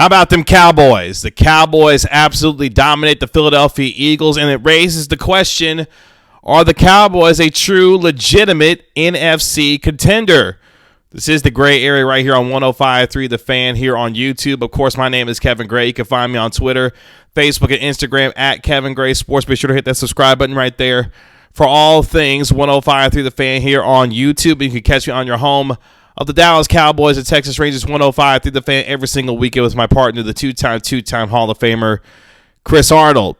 How about them Cowboys? The Cowboys absolutely dominate the Philadelphia Eagles, and it raises the question, are the Cowboys a true, legitimate NFC contender? This is the gray area right here on 105.3 The Fan here on YouTube. Of course, my name is Kevin Gray. You can find me on Twitter, Facebook, and Instagram at Kevin Gray Sports. Be sure to hit that subscribe button right there for all things 105.3 The Fan here on YouTube. You can catch me on your home of the Dallas Cowboys and Texas Rangers 105.3 The Fan every single weekend with my partner, the two-time Hall of Famer, Chris Arnold.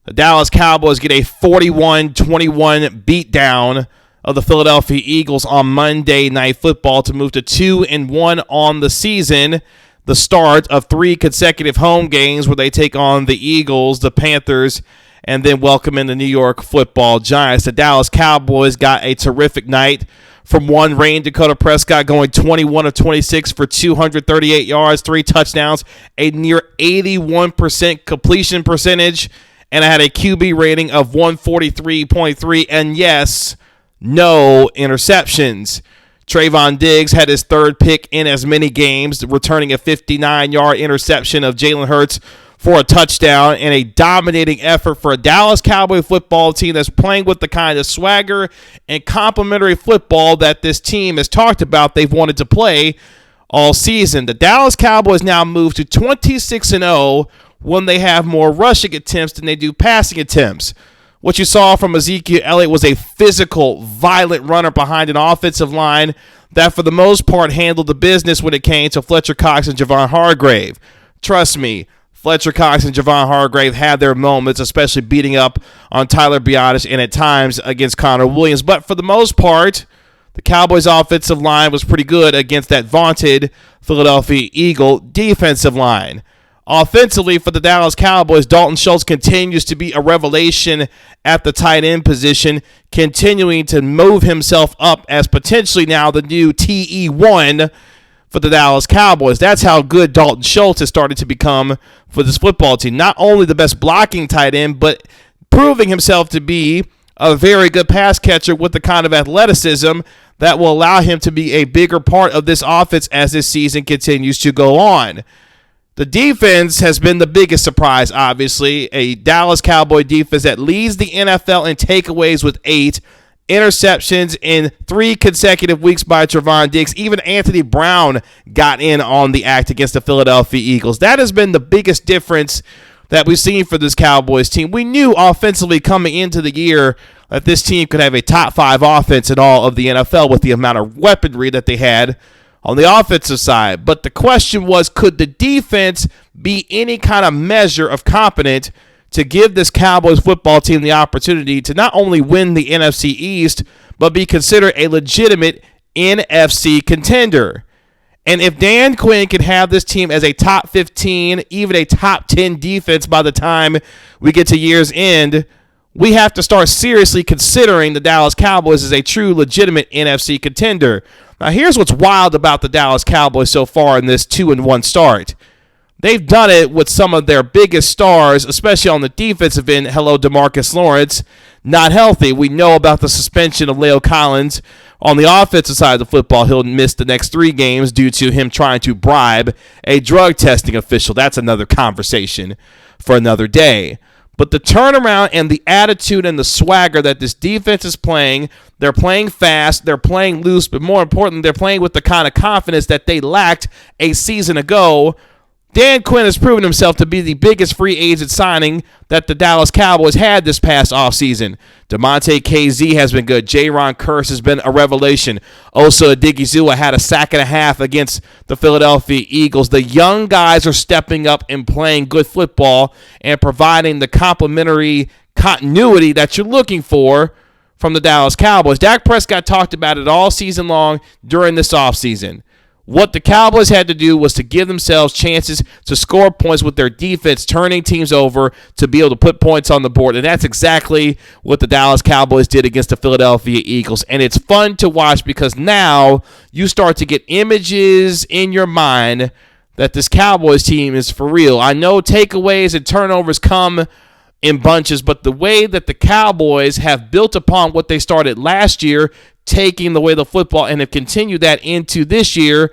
The Dallas Cowboys get a 41-21 beatdown of the Philadelphia Eagles on Monday Night Football to move to 2-1 on the season. The start of 3 consecutive home games where they take on the Eagles, the Panthers, and then welcome in the New York Football Giants. The Dallas Cowboys got a terrific night from one Rain Dakota Prescott going 21 of 26 for 238 yards, 3 touchdowns, a near 81% completion percentage, and I had a QB rating of 143.3, and yes, no interceptions. Trevon Diggs had his third pick in as many games, returning a 59-yard interception of Jalen Hurts for a touchdown, and a dominating effort for a Dallas Cowboy football team that's playing with the kind of swagger and complimentary football that this team has talked about they've wanted to play all season. The Dallas Cowboys now move to 26-0 when they have more rushing attempts than they do passing attempts. What you saw from Ezekiel Elliott was a physical, violent runner behind an offensive line that for the most part handled the business when it came to Fletcher Cox and Javon Hargrave. Trust me, Fletcher Cox and Javon Hargrave had their moments, especially beating up on Tyler Biadasz and at times against Connor Williams. But for the most part, the Cowboys' offensive line was pretty good against that vaunted Philadelphia Eagle defensive line. Offensively, for the Dallas Cowboys, Dalton Schultz continues to be a revelation at the tight end position, continuing to move himself up as potentially now the new TE1 for the Dallas Cowboys. That's how good Dalton Schultz has started to become for this football team. Not only the best blocking tight end, but proving himself to be a very good pass catcher with the kind of athleticism that will allow him to be a bigger part of this offense as this season continues to go on. The defense has been the biggest surprise, obviously. A Dallas Cowboy defense that leads the NFL in takeaways with 8 interceptions in 3 consecutive weeks by Trevon Diggs. Even Anthony Brown got in on the act against the Philadelphia Eagles. That has been the biggest difference that we've seen for this Cowboys team. We knew offensively coming into the year that this team could have a top 5 offense in all of the NFL with the amount of weaponry that they had on the offensive side. But the question was, could the defense be any kind of measure of competent to give this Cowboys football team the opportunity to not only win the NFC East, but be considered a legitimate NFC contender? And if Dan Quinn can have this team as a top 15, even a top 10 defense by the time we get to year's end, we have to start seriously considering the Dallas Cowboys as a true, legitimate NFC contender. Now, here's what's wild about the Dallas Cowboys so far in this 2-1 start. They've done it with some of their biggest stars, especially on the defensive end. Hello, DeMarcus Lawrence, not healthy. We know about the suspension of Leo Collins. On the offensive side of the football, he'll miss the next 3 games due to him trying to bribe a drug testing official. That's another conversation for another day. But the turnaround and the attitude and the swagger that this defense is playing, they're playing fast, they're playing loose, but more importantly, they're playing with the kind of confidence that they lacked a season ago. Dan Quinn has proven himself to be the biggest free agent signing that the Dallas Cowboys had this past offseason. DeMonte KZ has been good. Jaron Kearse has been a revelation. Osa Odigizua had a sack and a half against the Philadelphia Eagles. The young guys are stepping up and playing good football and providing the complementary continuity that you're looking for from the Dallas Cowboys. Dak Prescott talked about it all season long during this offseason. What the Cowboys had to do was to give themselves chances to score points with their defense, turning teams over to be able to put points on the board. And that's exactly what the Dallas Cowboys did against the Philadelphia Eagles. And it's fun to watch because now you start to get images in your mind that this Cowboys team is for real. I know takeaways and turnovers come in bunches, but the way that the Cowboys have built upon what they started last year, taking the way the football and have continued that into this year,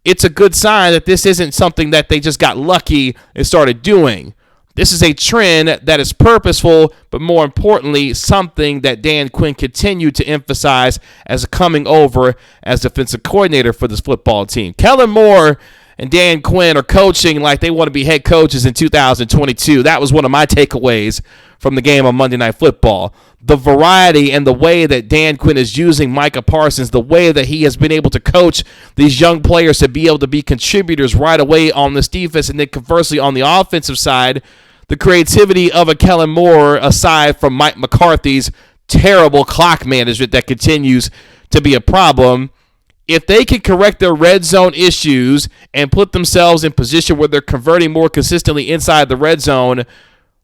it's a good sign that this isn't something that they just got lucky and started doing. This is a trend that is purposeful, but more importantly, something that Dan Quinn continued to emphasize as coming over as defensive coordinator for this football team. Kellen Moore and Dan Quinn are coaching like they want to be head coaches in 2022. That was one of my takeaways from the game on Monday Night Football. The variety and the way that Dan Quinn is using Micah Parsons, the way that he has been able to coach these young players to be able to be contributors right away on this defense, and then conversely on the offensive side, the creativity of a Kellen Moore, aside from Mike McCarthy's terrible clock management that continues to be a problem. If they can correct their red zone issues and put themselves in position where they're converting more consistently inside the red zone,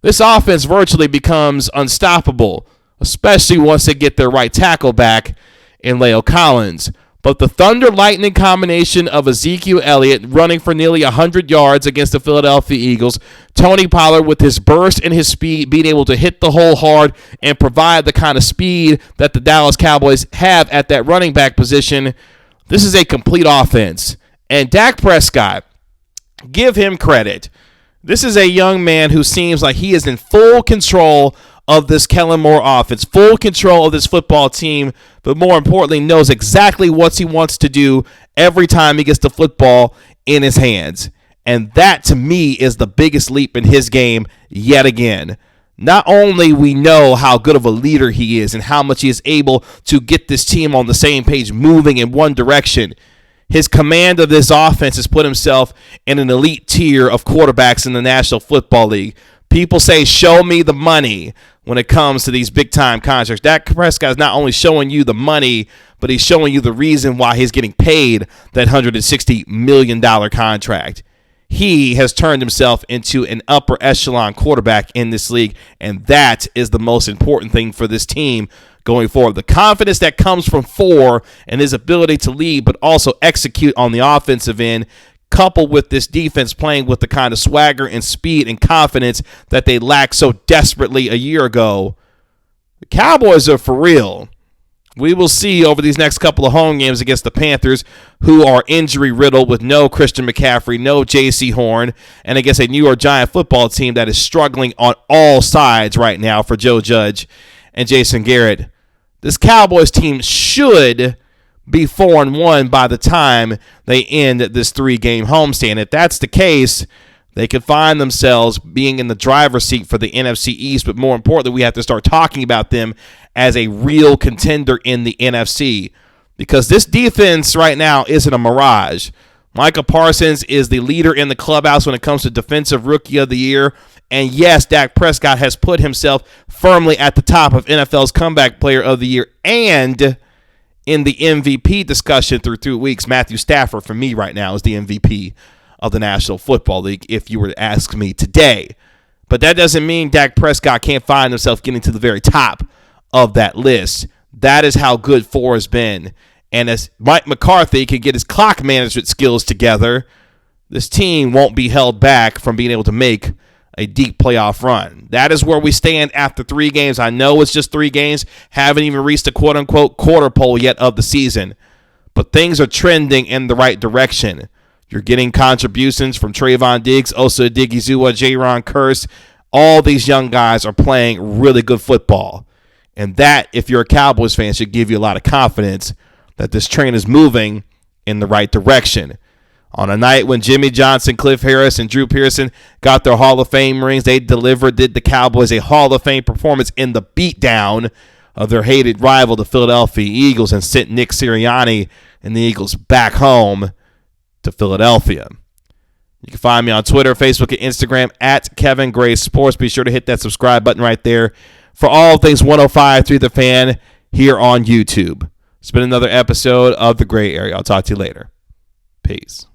this offense virtually becomes unstoppable, especially once they get their right tackle back in Leo Collins. But the thunder-lightning combination of Ezekiel Elliott running for nearly 100 yards against the Philadelphia Eagles, Tony Pollard with his burst and his speed being able to hit the hole hard and provide the kind of speed that the Dallas Cowboys have at that running back position, this is a complete offense. And Dak Prescott, give him credit. This is a young man who seems like he is in full control of this Kellen Moore offense, full control of this football team, but more importantly, knows exactly what he wants to do every time he gets the football in his hands. And that, to me, is the biggest leap in his game yet again. Not only we know how good of a leader he is and how much he is able to get this team on the same page moving in one direction, his command of this offense has put himself in an elite tier of quarterbacks in the National Football League. People say, show me the money when it comes to these big-time contracts. Dak Prescott is not only showing you the money, but he's showing you the reason why he's getting paid that $160 million contract. He has turned himself into an upper echelon quarterback in this league, and that is the most important thing for this team going forward. The confidence that comes from four and his ability to lead but also execute on the offensive end, coupled with this defense playing with the kind of swagger and speed and confidence that they lacked so desperately a year ago. The Cowboys are for real. We will see over these next couple of home games against the Panthers, who are injury-riddled with no Christian McCaffrey, no J.C. Horn, and against a New York Giant football team that is struggling on all sides right now for Joe Judge and Jason Garrett. This Cowboys team should be 4-1 by the time they end this 3-game homestand. If that's the case, they could find themselves being in the driver's seat for the NFC East, but more importantly, we have to start talking about them as a real contender in the NFC, because this defense right now isn't a mirage. Micah Parsons is the leader in the clubhouse when it comes to Defensive Rookie of the Year, and yes, Dak Prescott has put himself firmly at the top of NFL's Comeback Player of the Year, and in the MVP discussion through 2 weeks, Matthew Stafford, for me right now, is the MVP of the National Football League, if you were to ask me today. But that doesn't mean Dak Prescott can't find himself getting to the very top of that list. That is how good 4 has been. And as Mike McCarthy can get his clock management skills together, this team won't be held back from being able to make a deep playoff run. That is where we stand after 3 games. I know it's just 3 games. Haven't even reached the quote-unquote quarter pole yet of the season. But things are trending in the right direction. You're getting contributions from Trevon Diggs, Osa Odigizua, Jaron Kearse. All these young guys are playing really good football. And that, if you're a Cowboys fan, should give you a lot of confidence that this train is moving in the right direction. On a night when Jimmy Johnson, Cliff Harris, and Drew Pearson got their Hall of Fame rings, they did the Cowboys a Hall of Fame performance in the beatdown of their hated rival, the Philadelphia Eagles, and sent Nick Sirianni and the Eagles back home to Philadelphia. You can find me on Twitter, Facebook, and Instagram at Kevin Gray Sports. Be sure to hit that subscribe button right there for all things 105.3 The Fan here on YouTube. It's been another episode of The Gray Area. I'll talk to you later. Peace.